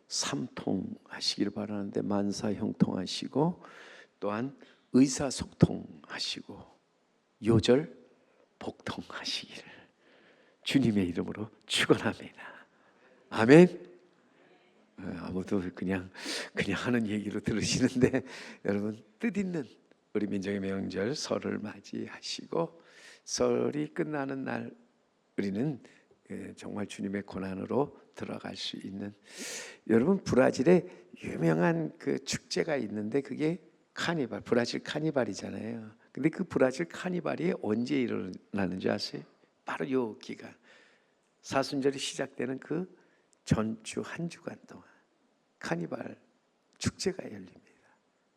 삼통하시기를 바라는데 만사 형통하시고 또한 의사소통하시고 요절 복통하시기를 주님의 이름으로 축원합니다. 아멘. 아무도 그냥 하는 얘기로 들으시는데 여러분, 뜻있는 우리 민족의 명절 설을 맞이하시고 설이 끝나는 날 우리는 정말 주님의 고난으로 들어갈 수 있는, 여러분 브라질에 유명한 그 축제가 있는데 그게 카니발, 브라질 카니발이잖아요. 근데 그 브라질 카니발이 언제 일어나는 줄 아세요? 바로 요 기간, 사순절이 시작되는 그 전주 한 주간 동안 카니발 축제가 열립니다.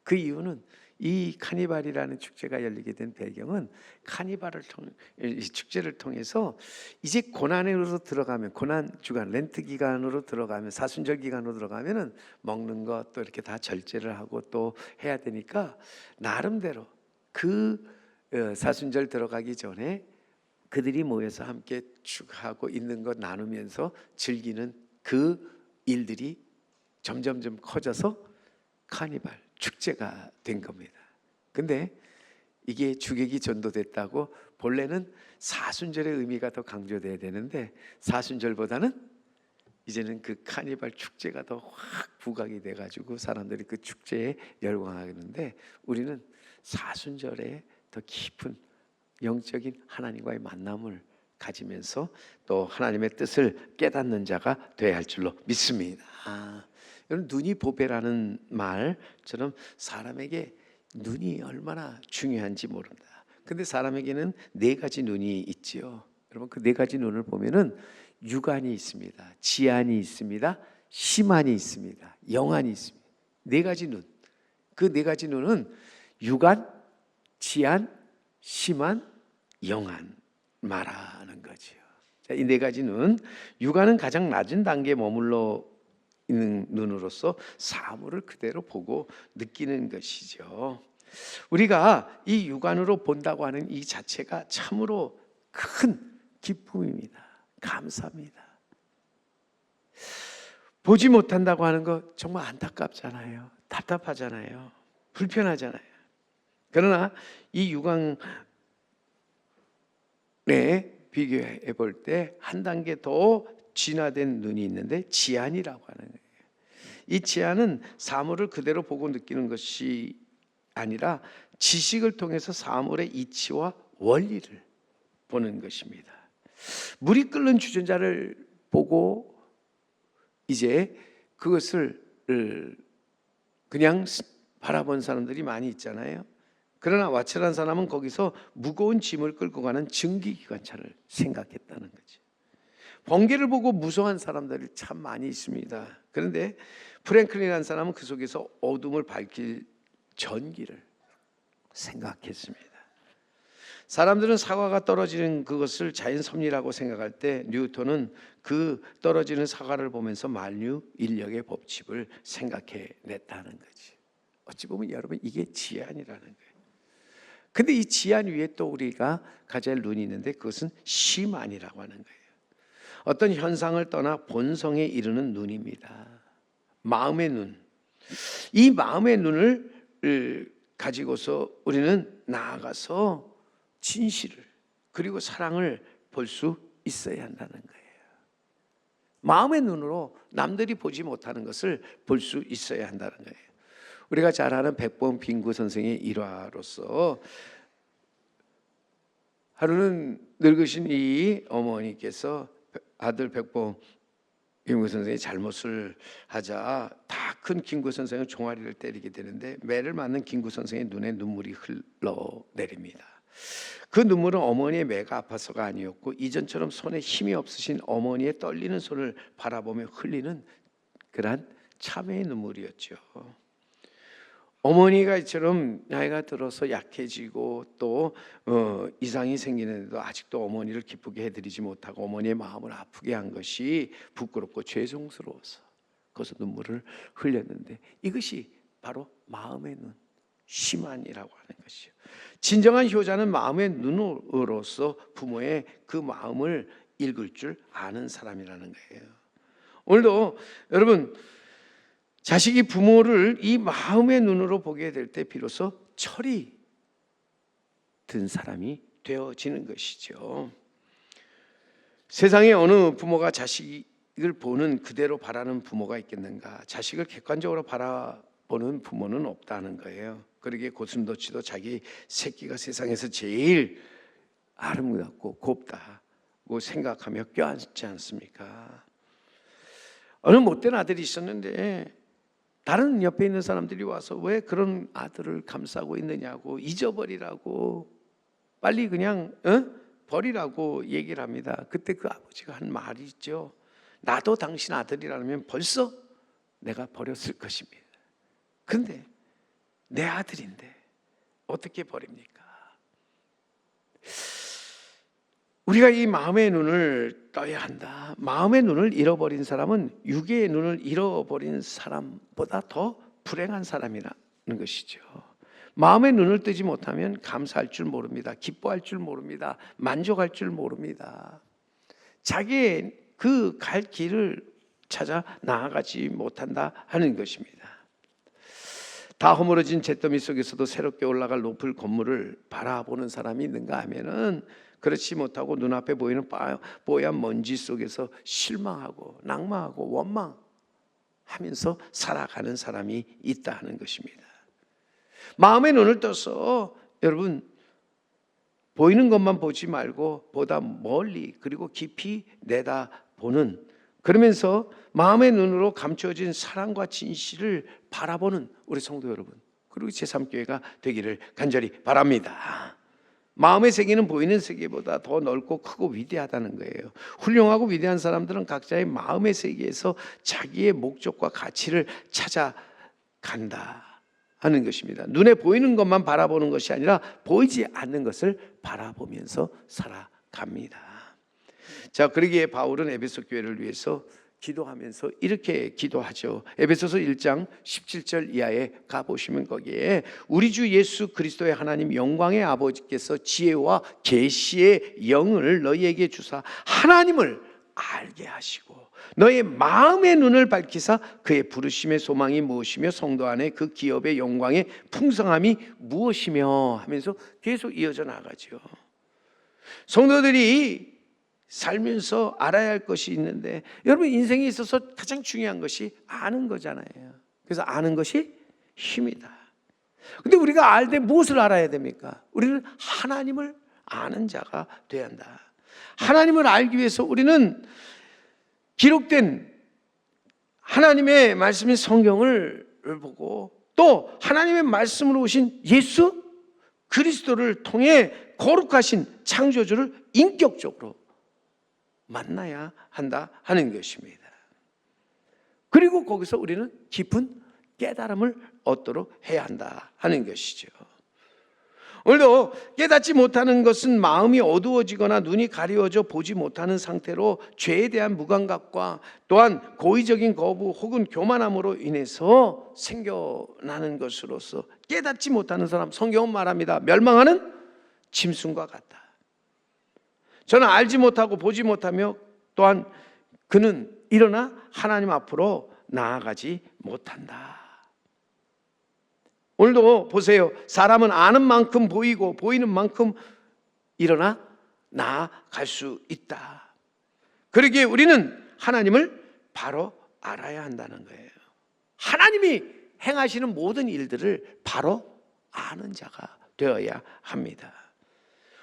그 이유는 이 카니발이라는 축제가 열리게 된 배경은 이 축제를 통해서 이제 고난으로 들어가면, 고난 주간 렌트 기간으로 들어가면, 사순절 기간으로 들어가면은 먹는 것 또 이렇게 다 절제를 하고 또 해야 되니까 나름대로 그 사순절 들어가기 전에 그들이 모여서 함께 축하하고 있는 것 나누면서 즐기는 그 일들이 점점점 커져서 카니발 축제가 된 겁니다. 근데 이게 주객이 전도됐다고 본래는 사순절의 의미가 더 강조돼야 되는데 사순절보다는 이제는 그 카니발 축제가 더 확 부각이 돼가지고 사람들이 그 축제에 열광하는데, 우리는 사순절에 더 깊은 영적인 하나님과의 만남을 가지면서 또 하나님의 뜻을 깨닫는 자가 되어야 할 줄로 믿습니다. 여러분, 눈이 보배라는 말처럼 사람에게 눈이 얼마나 중요한지 모른다. 근데 사람에게는 네 가지 눈이 있지요. 여러분, 그 네 가지 눈을 보면은 육안이 있습니다, 지안이 있습니다, 심안이 있습니다, 영안이 있습니다. 네 가지 눈. 그 네 가지 눈은 육안, 지안, 심안, 영안 말하는 거지요. 이 네 가지 눈, 육안은 가장 낮은 단계에 머물러 있는 눈으로서 사물을 그대로 보고 느끼는 것이죠. 우리가 이 육안으로 본다고 하는 이 자체가 참으로 큰 기쁨입니다. 감사합니다. 보지 못한다고 하는 거 정말 안타깝잖아요. 답답하잖아요. 불편하잖아요. 그러나 이 육안에 비교해 볼 때 한 단계 더 진화된 눈이 있는데 지안이라고 하는 거예요. 이 지안은 사물을 그대로 보고 느끼는 것이 아니라 지식을 통해서 사물의 이치와 원리를 보는 것입니다. 물이 끓는 주전자를 보고 이제 그것을 그냥 바라본 사람들이 많이 있잖아요. 그러나 와철한 사람은 거기서 무거운 짐을 끌고 가는 증기기관차를 생각했다는 거죠. 번개를 보고 무서워한 사람들이 참 많이 있습니다. 그런데 프랭클린이라는 사람은 그 속에서 어둠을 밝힐 전기를 생각했습니다. 사람들은 사과가 떨어지는 그것을 자연 섭리라고 생각할 때 뉴턴은 그 떨어지는 사과를 보면서 만유 인력의 법칙을 생각해 냈다는 거지. 어찌 보면 여러분, 이게 지안이라는 거예요. 근데 이 지안 위에 또 우리가 가져야 할 눈이 있는데 그것은 심안이라고 하는 거예요. 어떤 현상을 떠나 본성에 이르는 눈입니다. 마음의 눈. 이 마음의 눈을 가지고서 우리는 나아가서 진실을 그리고 사랑을 볼 수 있어야 한다는 거예요. 마음의 눈으로 남들이 보지 못하는 것을 볼 수 있어야 한다는 거예요. 우리가 잘 아는 백범 빙구 선생의 일화로서 하루는 늙으신 이 어머니께서 아들 백범 김구 선생이 잘못을 하자 다 큰 김구 선생은 종아리를 때리게 되는데 매를 맞는 김구 선생의 눈에 눈물이 흘러내립니다. 그 눈물은 어머니의 매가 아파서가 아니었고 이전처럼 손에 힘이 없으신 어머니의 떨리는 손을 바라보며 흘리는 그러한 참회의 눈물이었죠. 어머니가 이처럼 나이가 들어서 약해지고 또 이상이 생기는데도 아직도 어머니를 기쁘게 해드리지 못하고 어머니의 마음을 아프게 한 것이 부끄럽고 죄송스러워서 거기서 눈물을 흘렸는데, 이것이 바로 마음의 눈, 심안이라고 하는 것이요. 진정한 효자는 마음의 눈으로서 부모의 그 마음을 읽을 줄 아는 사람이라는 거예요. 오늘도 여러분, 자식이 부모를 이 마음의 눈으로 보게 될 때 비로소 철이 든 사람이 되어지는 것이죠. 세상에 어느 부모가 자식을 보는 그대로 바라는 부모가 있겠는가? 자식을 객관적으로 바라보는 부모는 없다는 거예요. 그러기에 고슴도치도 자기 새끼가 세상에서 제일 아름답고 곱다고 생각하며 껴안지 않습니까? 어느 못된 아들이 있었는데 다른 옆에 있는 사람들이 와서 왜 그런 아들을 감싸고 있느냐고, 잊어버리라고, 빨리 그냥 버리라고 얘기를 합니다. 그때 그 아버지가 한 말이 있죠. 나도 당신 아들이라면 벌써 내가 버렸을 것입니다. 그런데 내 아들인데 어떻게 버립니까? 우리가 이 마음의 눈을 떠야 한다. 마음의 눈을 잃어버린 사람은 육의 눈을 잃어버린 사람보다 더 불행한 사람이라는 것이죠. 마음의 눈을 뜨지 못하면 감사할 줄 모릅니다. 기뻐할 줄 모릅니다. 만족할 줄 모릅니다. 자기의 그 갈 길을 찾아 나아가지 못한다 하는 것입니다. 다 허물어진 잿더미 속에서도 새롭게 올라갈 높은 건물을 바라보는 사람이 있는가 하면은 그렇지 못하고 눈앞에 보이는 뽀얀 먼지 속에서 실망하고 낭망하고 원망하면서 살아가는 사람이 있다 하는 것입니다. 마음의 눈을 떠서 여러분, 보이는 것만 보지 말고 보다 멀리 그리고 깊이 내다보는, 그러면서 마음의 눈으로 감춰진 사랑과 진실을 바라보는 우리 성도 여러분, 그리고 제3교회가 되기를 간절히 바랍니다. 마음의 세계는 보이는 세계보다 더 넓고 크고 위대하다는 거예요. 훌륭하고 위대한 사람들은 각자의 마음의 세계에서 자기의 목적과 가치를 찾아간다 하는 것입니다. 눈에 보이는 것만 바라보는 것이 아니라 보이지 않는 것을 바라보면서 살아갑니다. 자, 그러기에 바울은 에베소 교회를 위해서 기도하면서 이렇게 기도하죠. 에베소서 1장 17절 이하에 가보시면 거기에 우리 주 예수 그리스도의 하나님 영광의 아버지께서 지혜와 계시의 영을 너희에게 주사 하나님을 알게 하시고 너의 마음의 눈을 밝히사 그의 부르심의 소망이 무엇이며 성도 안에 그 기업의 영광의 풍성함이 무엇이며 하면서 계속 이어져 나가죠. 성도들이 살면서 알아야 할 것이 있는데, 여러분 인생에 있어서 가장 중요한 것이 아는 거잖아요. 그래서 아는 것이 힘이다. 근데 우리가 알 때 무엇을 알아야 됩니까? 우리는 하나님을 아는 자가 되어야 한다. 하나님을 알기 위해서 우리는 기록된 하나님의 말씀인 성경을 보고 또 하나님의 말씀으로 오신 예수 그리스도를 통해 거룩하신 창조주를 인격적으로 만나야 한다 하는 것입니다. 그리고 거기서 우리는 깊은 깨달음을 얻도록 해야 한다 하는 것이죠. 오늘도 깨닫지 못하는 것은 마음이 어두워지거나 눈이 가려워져 보지 못하는 상태로 죄에 대한 무감각과 또한 고의적인 거부 혹은 교만함으로 인해서 생겨나는 것으로서 깨닫지 못하는 사람, 성경은 말합니다. 멸망하는 짐승과 같다. 저는 알지 못하고 보지 못하며 또한 그는 일어나 하나님 앞으로 나아가지 못한다. 오늘도 보세요. 사람은 아는 만큼 보이고 보이는 만큼 일어나 나아갈 수 있다. 그러기에 우리는 하나님을 바로 알아야 한다는 거예요. 하나님이 행하시는 모든 일들을 바로 아는 자가 되어야 합니다.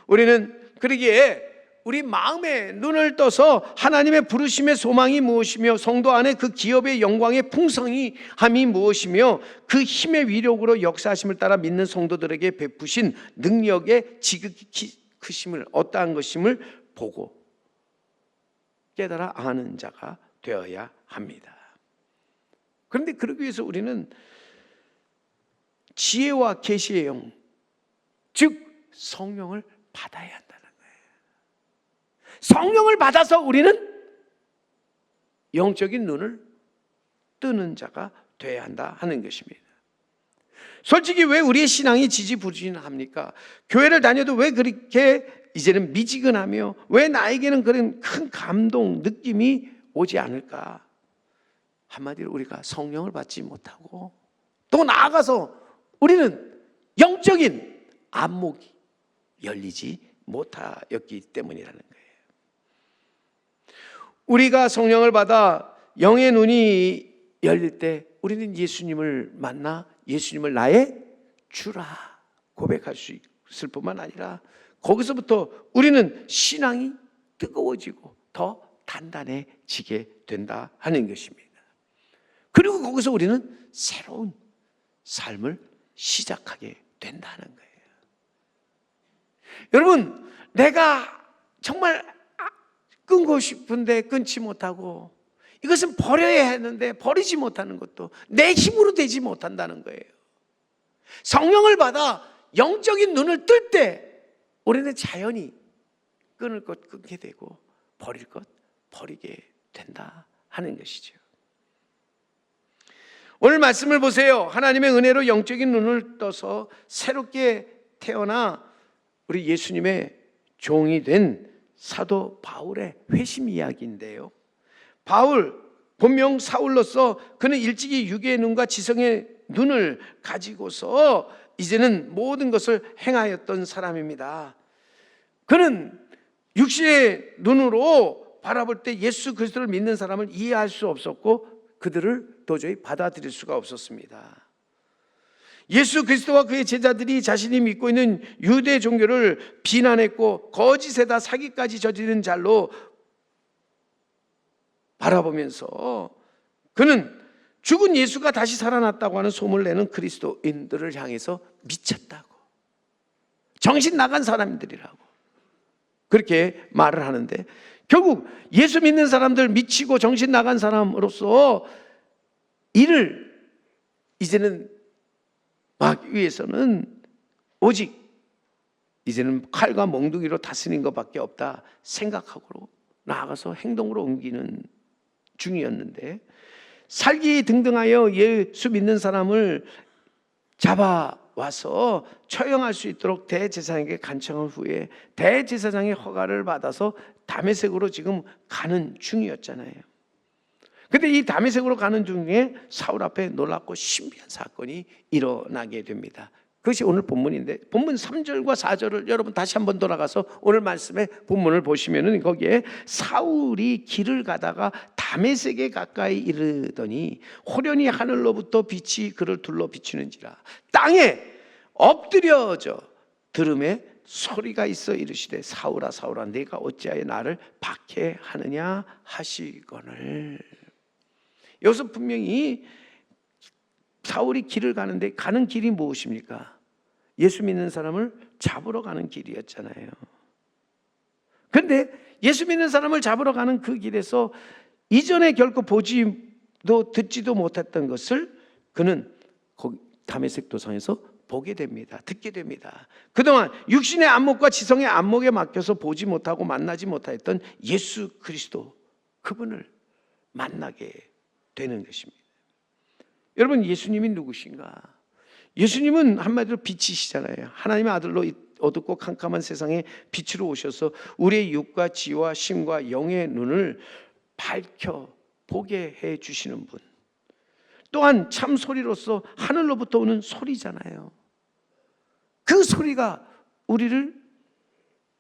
우리는 그러기에 우리 마음의 눈을 떠서 하나님의 부르심의 소망이 무엇이며 성도 안에 그 기업의 영광의 풍성함이 무엇이며 그 힘의 위력으로 역사하심을 따라 믿는 성도들에게 베푸신 능력의 지극히 크심을 어떠한 것임을 보고 깨달아 아는 자가 되어야 합니다. 그런데 그러기 위해서 우리는 지혜와 계시의 영, 즉 성령을 받아야 한다는 거예요. 성령을 받아서 우리는 영적인 눈을 뜨는 자가 되어야 한다 하는 것입니다. 솔직히 왜 우리의 신앙이 지지부진합니까? 교회를 다녀도 왜 그렇게 이제는 미지근하며 왜 나에게는 그런 큰 감동, 느낌이 오지 않을까? 한마디로 우리가 성령을 받지 못하고 또 나아가서 우리는 영적인 안목이 열리지 못하였기 때문이라는 거예요. 우리가 성령을 받아 영의 눈이 열릴 때 우리는 예수님을 만나 예수님을 나의 주라 고백할 수 있을 뿐만 아니라 거기서부터 우리는 신앙이 뜨거워지고 더 단단해지게 된다 하는 것입니다. 그리고 거기서 우리는 새로운 삶을 시작하게 된다는 거예요. 여러분, 내가 정말 끊고 싶은데 끊지 못하고 이것은 버려야 했는데 버리지 못하는 것도 내 힘으로 되지 못한다는 거예요. 성령을 받아 영적인 눈을 뜰 때 우리는 자연히 끊을 것 끊게 되고 버릴 것 버리게 된다 하는 것이죠. 오늘 말씀을 보세요. 하나님의 은혜로 영적인 눈을 떠서 새롭게 태어나 우리 예수님의 종이 된 사도 바울의 회심 이야기인데요. 바울, 본명 사울로서 그는 일찍이 육의 눈과 지성의 눈을 가지고서 이제는 모든 것을 행하였던 사람입니다. 그는 육신의 눈으로 바라볼 때 예수 그리스도를 믿는 사람을 이해할 수 없었고 그들을 도저히 받아들일 수가 없었습니다. 예수 그리스도와 그의 제자들이 자신이 믿고 있는 유대 종교를 비난했고 거짓에다 사기까지 저지른 자로 바라보면서 그는 죽은 예수가 다시 살아났다고 하는 소문을 내는 그리스도인들을 향해서 미쳤다고, 정신 나간 사람들이라고 그렇게 말을 하는데, 결국 예수 믿는 사람들, 미치고 정신 나간 사람으로서 이를 이제는 막기 위해서는 오직 이제는 칼과 몽둥이로 다스리는 것밖에 없다 생각하고 나아가서 행동으로 옮기는 중이었는데, 살기 등등하여 예수 믿는 사람을 잡아와서 처형할 수 있도록 대제사장에게 간청한 후에 대제사장의 허가를 받아서 다메섹으로 지금 가는 중이었잖아요. 근데 이 다메섹으로 가는 중에 사울 앞에 놀랍고 신비한 사건이 일어나게 됩니다. 그것이 오늘 본문인데, 본문 3절과 4절을 여러분 다시 한번 돌아가서 오늘 말씀의 본문을 보시면은 거기에 사울이 길을 가다가 다메섹에 가까이 이르더니 호련히 하늘로부터 빛이 그를 둘러 비추는지라 땅에 엎드려져 들음에 소리가 있어 이르시되 사울아 사울아 내가 어찌하여 나를 박해하느냐 하시거늘. 여기서 분명히 사울이 길을 가는데 가는 길이 무엇입니까? 예수 믿는 사람을 잡으러 가는 길이었잖아요. 그런데 예수 믿는 사람을 잡으러 가는 그 길에서 이전에 결코 보지도 듣지도 못했던 것을 그는 다메섹 도상에서 보게 됩니다. 듣게 됩니다. 그동안 육신의 안목과 지성의 안목에 맡겨서 보지 못하고 만나지 못했던 예수 그리스도, 그분을 만나게 되는 것입니다. 여러분, 예수님이 누구신가? 예수님은 한마디로 빛이시잖아요. 하나님의 아들로 어둡고 캄캄한 세상에 빛으로 오셔서 우리의 육과 지와 심과 영의 눈을 밝혀 보게 해 주시는 분, 또한 참 소리로서 하늘로부터 오는 소리잖아요. 그 소리가 우리를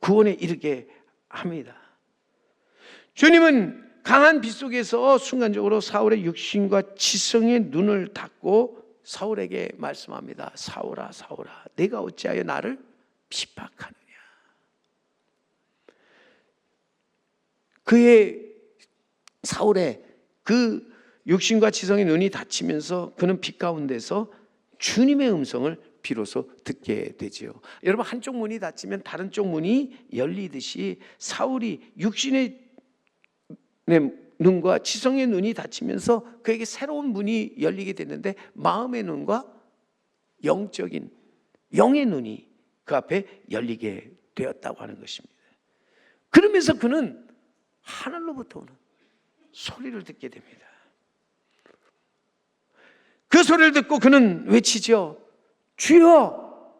구원에 이르게 합니다. 주님은 강한 빛 속에서 순간적으로 사울의 육신과 지성의 눈을 닫고 사울에게 말씀합니다. 사울아 사울아 내가 어찌하여 나를 핍박하느냐. 사울의 그 육신과 지성의 눈이 닫히면서 그는 빛 가운데서 주님의 음성을 비로소 듣게 되지요. 여러분, 한쪽 문이 닫히면 다른 쪽 문이 열리듯이 사울이 육신의 눈과 지성의 눈이 닫히면서 그에게 새로운 문이 열리게 됐는데, 마음의 눈과 영적인 영의 눈이 그 앞에 열리게 되었다고 하는 것입니다. 그러면서 그는 하늘로부터 오는 소리를 듣게 됩니다. 그 소리를 듣고 그는 외치죠. 주여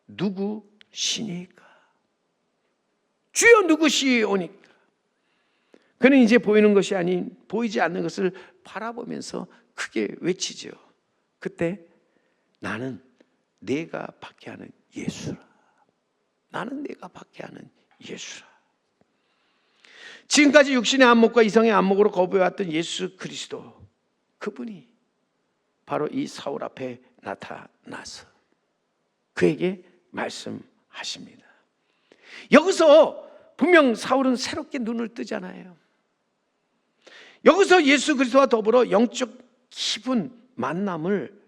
누구시니까? 주여 누구시오니까? 그는 이제 보이는 것이 아닌 보이지 않는 것을 바라보면서 크게 외치죠. 그때 나는 내가 받게 하는 예수라. 나는 내가 받게 하는 예수라. 지금까지 육신의 안목과 이성의 안목으로 거부해왔던 예수 그리스도, 그분이 바로 이 사울 앞에 나타나서 그에게 말씀하십니다. 여기서 분명 사울은 새롭게 눈을 뜨잖아요. 여기서 예수 그리스도와 더불어 영적 깊은 만남을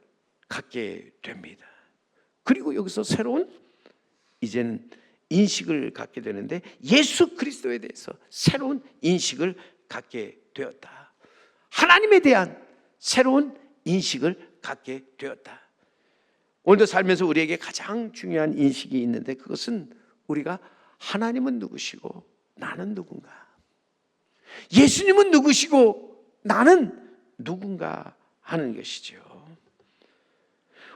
갖게 됩니다. 그리고 여기서 새로운 이제는 인식을 갖게 되는데, 예수 그리스도에 대해서 새로운 인식을 갖게 되었다. 하나님에 대한 새로운 인식을 갖게 되었다. 오늘도 살면서 우리에게 가장 중요한 인식이 있는데, 그것은 우리가 하나님은 누구시고 나는 누군가, 예수님은 누구시고 나는 누군가 하는 것이죠.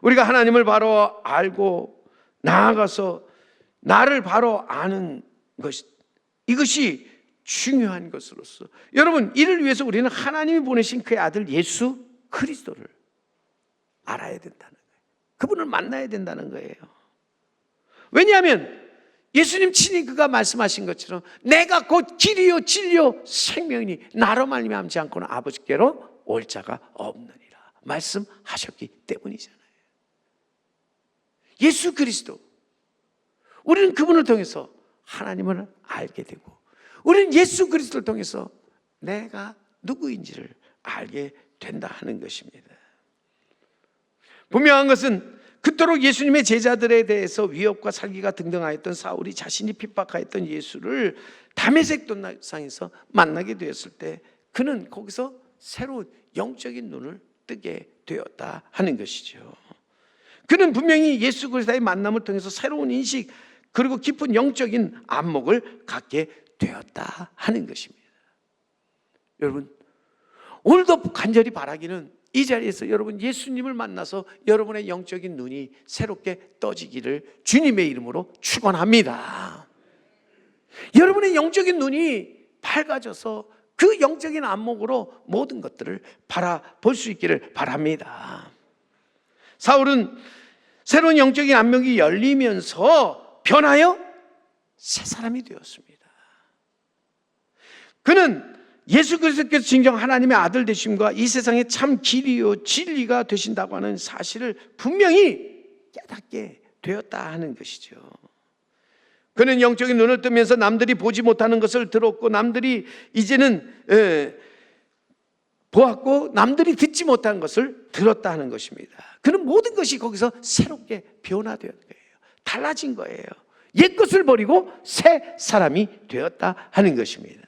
우리가 하나님을 바로 알고 나아가서 나를 바로 아는 것, 이것이 중요한 것으로서, 여러분, 이를 위해서 우리는 하나님이 보내신 그의 아들 예수 그리스도를 알아야 된다는 거예요. 그분을 만나야 된다는 거예요. 왜냐하면 예수님 친히 그가 말씀하신 것처럼 내가 곧 길이요 진리요 생명이니 나로 말미암지 않고는 아버지께로 올 자가 없느니라 말씀하셨기 때문이잖아요. 예수 그리스도, 우리는 그분을 통해서 하나님을 알게 되고, 우리는 예수 그리스도를 통해서 내가 누구인지를 알게 된다 하는 것입니다. 분명한 것은 그토록 예수님의 제자들에 대해서 위협과 살기가 등등하였던 사울이 자신이 핍박하였던 예수를 다메섹 동상에서 만나게 되었을 때 그는 거기서 새로운 영적인 눈을 뜨게 되었다 하는 것이죠. 그는 분명히 예수 그리스도의 만남을 통해서 새로운 인식, 그리고 깊은 영적인 안목을 갖게 되었다 하는 것입니다. 여러분, 오늘도 간절히 바라기는 이 자리에서 여러분 예수님을 만나서 여러분의 영적인 눈이 새롭게 떠지기를 주님의 이름으로 축원합니다. 여러분의 영적인 눈이 밝아져서 그 영적인 안목으로 모든 것들을 바라볼 수 있기를 바랍니다. 사울은 새로운 영적인 안목이 열리면서 변하여 새 사람이 되었습니다. 그는 예수 그리스도께서 진정 하나님의 아들 되심과 이 세상의 참 길이요 진리가 되신다고 하는 사실을 분명히 깨닫게 되었다 하는 것이죠. 그는 영적인 눈을 뜨면서 남들이 보지 못하는 것을 들었고, 남들이 이제는 보았고, 남들이 듣지 못한 것을 들었다 하는 것입니다. 그는 모든 것이 거기서 새롭게 변화되었 거예요. 달라진 거예요. 옛 것을 버리고 새 사람이 되었다 하는 것입니다.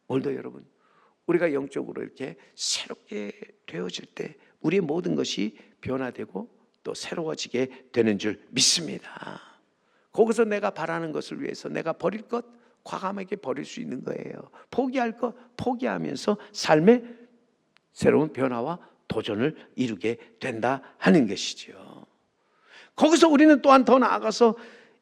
오늘도 여러분, 우리가 영적으로 이렇게 새롭게 되어질 때 우리의 모든 것이 변화되고 또 새로워지게 되는 줄 믿습니다. 거기서 내가 바라는 것을 위해서 내가 버릴 것 과감하게 버릴 수 있는 거예요. 포기할 것 포기하면서 삶의 새로운 변화와 도전을 이루게 된다 하는 것이죠. 거기서 우리는 또한 더 나아가서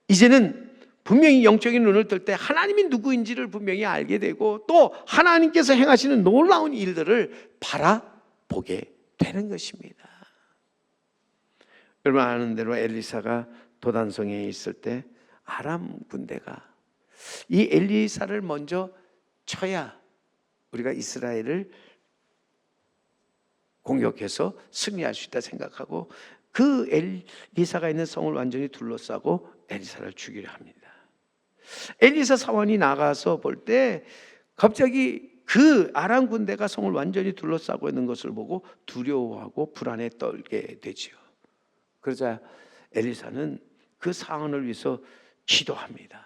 이제는 분명히 영적인 눈을 뜰 때 하나님이 누구인지를 분명히 알게 되고, 또 하나님께서 행하시는 놀라운 일들을 바라보게 되는 것입니다. 여러분 아는 대로 엘리사가 도단성에 있을 때 아람 군대가 이 엘리사를 먼저 쳐야 우리가 이스라엘을 공격해서 승리할 수 있다 생각하고 그 엘리사가 있는 성을 완전히 둘러싸고 엘리사를 죽이려 합니다. 엘리사 사원이 나가서 볼 때 갑자기 그 아람 군대가 성을 완전히 둘러싸고 있는 것을 보고 두려워하고 불안에 떨게 되지요. 그러자 엘리사는 그 상황을 위해서 기도합니다.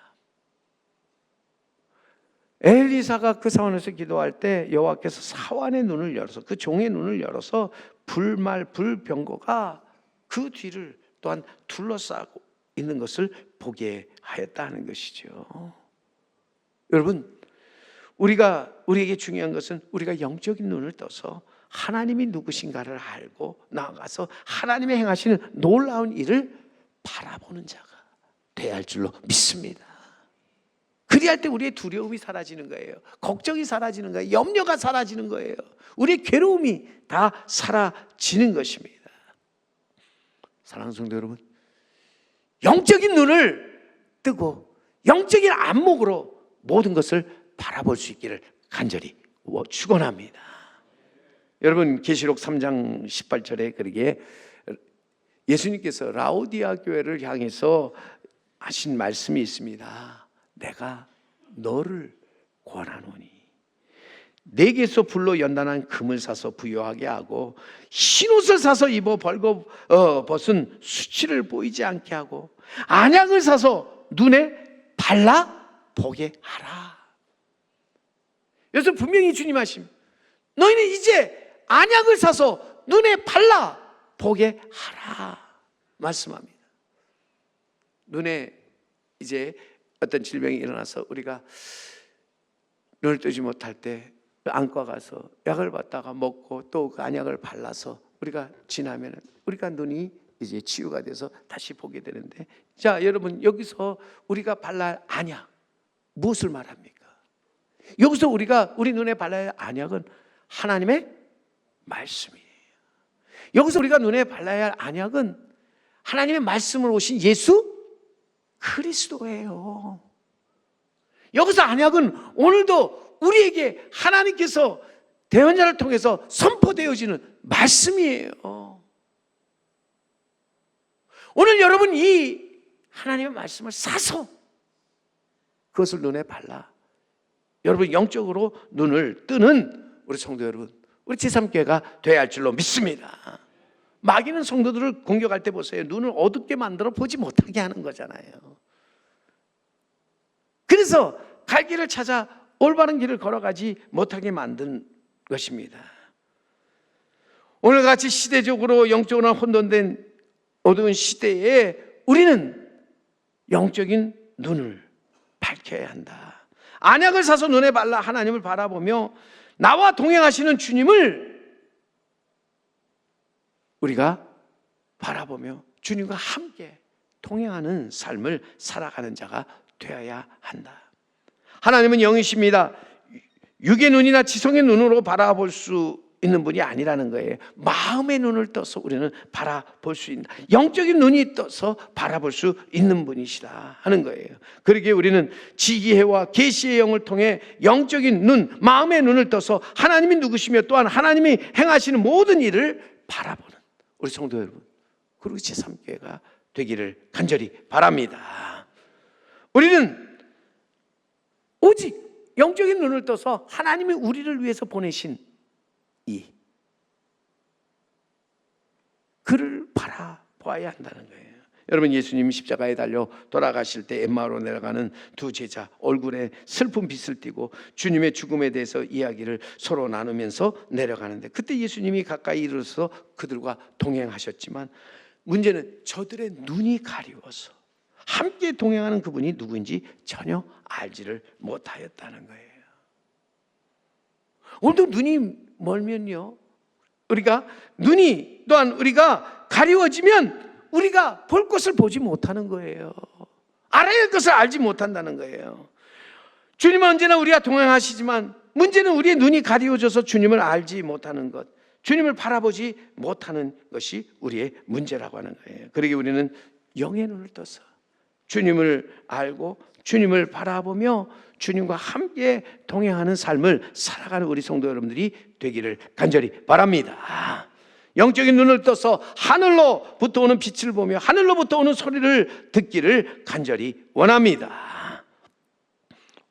엘리사가 그 상황에서 기도할 때 여호와께서 사환의 눈을 열어서, 그 종의 눈을 열어서 불병거가 그 뒤를 또한 둘러싸고 있는 것을 보게 하였다는 것이죠. 여러분, 우리에게 중요한 것은 우리가 영적인 눈을 떠서 하나님이 누구신가를 알고 나아가서 하나님의 행하시는 놀라운 일을 바라보는 자가 되어야 할 줄로 믿습니다. 그 그리할 때 우리의 두려움이 사라지는 거예요. 걱정이 사라지는 거예요. 염려가 사라지는 거예요. 우리의 괴로움이 다 사라지는 것입니다. 사랑하는 성도 여러분, 영적인 눈을 뜨고 영적인 안목으로 모든 것을 바라볼 수 있기를 간절히 축원합니다. 여러분, 계시록 3장 18절에 그러기에 예수님께서 라오디아 교회를 향해서 하신 말씀이 있습니다. 내가 너를 권하노니 내게서 불로 연단한 금을 사서 부요하게 하고 흰옷을 사서 입어 벌거벗은 수치를 보이지 않게 하고 안약을 사서 눈에 발라 보게 하라. 그래서 분명히 주님 하심, 너희는 이제 안약을 사서 눈에 발라 보게 하라 말씀합니다. 눈에 이제 어떤 질병이 일어나서 우리가 눈을 뜨지 못할 때 안과 가서 약을 받다가 먹고 또 그 안약을 발라서 우리가 지나면 우리가 눈이 이제 치유가 돼서 다시 보게 되는데, 자 여러분, 여기서 우리가 발라야 할 안약 무엇을 말합니까? 여기서 우리가 우리 눈에 발라야 할 안약은 하나님의 말씀이에요. 여기서 우리가 눈에 발라야 할 안약은 하나님의 말씀으로 오신 예수 그리스도예요. 여기서 안약은 오늘도 우리에게 하나님께서 대언자를 통해서 선포되어지는 말씀이에요. 오늘 여러분 이 하나님의 말씀을 사서 그것을 눈에 발라 여러분 영적으로 눈을 뜨는 우리 성도 여러분, 우리 제3교회가 되어야 할 줄로 믿습니다. 마귀는 성도들을 공격할 때 보세요. 눈을 어둡게 만들어 보지 못하게 하는 거잖아요. 그래서 갈 길을 찾아 올바른 길을 걸어가지 못하게 만든 것입니다. 오늘같이 시대적으로 영적으로 혼돈된 어두운 시대에 우리는 영적인 눈을 밝혀야 한다. 안약을 사서 눈에 발라 하나님을 바라보며 나와 동행하시는 주님을 우리가 바라보며 주님과 함께 동행하는 삶을 살아가는 자가 되어야 한다. 하나님은 영이십니다. 육의 눈이나 지성의 눈으로 바라볼 수 있는 분이 아니라는 거예요. 마음의 눈을 떠서 우리는 바라볼 수 있는, 영적인 눈이 떠서 바라볼 수 있는 분이시다 하는 거예요. 그러기에 우리는 지기회와 계시의 영을 통해 영적인 눈, 마음의 눈을 떠서 하나님이 누구시며 또한 하나님이 행하시는 모든 일을 바라보는 우리 성도 여러분, 그리고 제3교회가 되기를 간절히 바랍니다. 우리는 오직 영적인 눈을 떠서 하나님이 우리를 위해서 보내신 이 그를 바라보아야 한다는 거예요. 여러분, 예수님이 십자가에 달려 돌아가실 때 엠마오로 내려가는 두 제자 얼굴에 슬픈 빛을 띠고 주님의 죽음에 대해서 이야기를 서로 나누면서 내려가는데, 그때 예수님이 가까이 이르러서 그들과 동행하셨지만 문제는 저들의 눈이 가리워서 함께 동행하는 그분이 누구인지 전혀 알지를 못하였다는 거예요. 오늘도 눈이 멀면요, 우리가 눈이 또한 우리가 가리워지면 우리가 볼 것을 보지 못하는 거예요. 알아야 할 것을 알지 못한다는 거예요. 주님은 언제나 우리와 동행하시지만 문제는 우리의 눈이 가리워져서 주님을 알지 못하는 것, 주님을 바라보지 못하는 것이 우리의 문제라고 하는 거예요. 그러기에 우리는 영의 눈을 떠서 주님을 알고 주님을 바라보며 주님과 함께 동행하는 삶을 살아가는 우리 성도 여러분들이 되기를 간절히 바랍니다. 영적인 눈을 떠서 하늘로부터 오는 빛을 보며 하늘로부터 오는 소리를 듣기를 간절히 원합니다.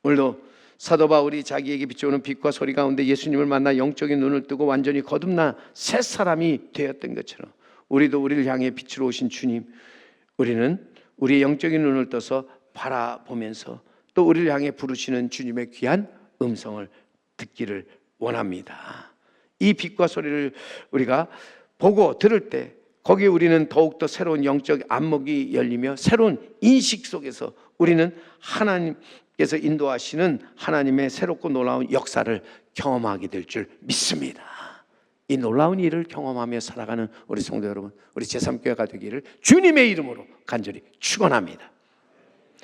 오늘도 사도 바울이 자기에게 비춰오는 빛과 소리 가운데 예수님을 만나 영적인 눈을 뜨고 완전히 거듭난 새 사람이 되었던 것처럼 우리도 우리를 향해 빛으로 오신 주님, 우리는 우리의 영적인 눈을 떠서 바라보면서 또 우리를 향해 부르시는 주님의 귀한 음성을 듣기를 원합니다. 이 빛과 소리를 우리가 보고 들을 때 거기에 우리는 더욱더 새로운 영적 안목이 열리며 새로운 인식 속에서 우리는 하나님께서 인도하시는 하나님의 새롭고 놀라운 역사를 경험하게 될 줄 믿습니다. 이 놀라운 일을 경험하며 살아가는 우리 성도 여러분, 우리 제3교회가 되기를 주님의 이름으로 간절히 축원합니다.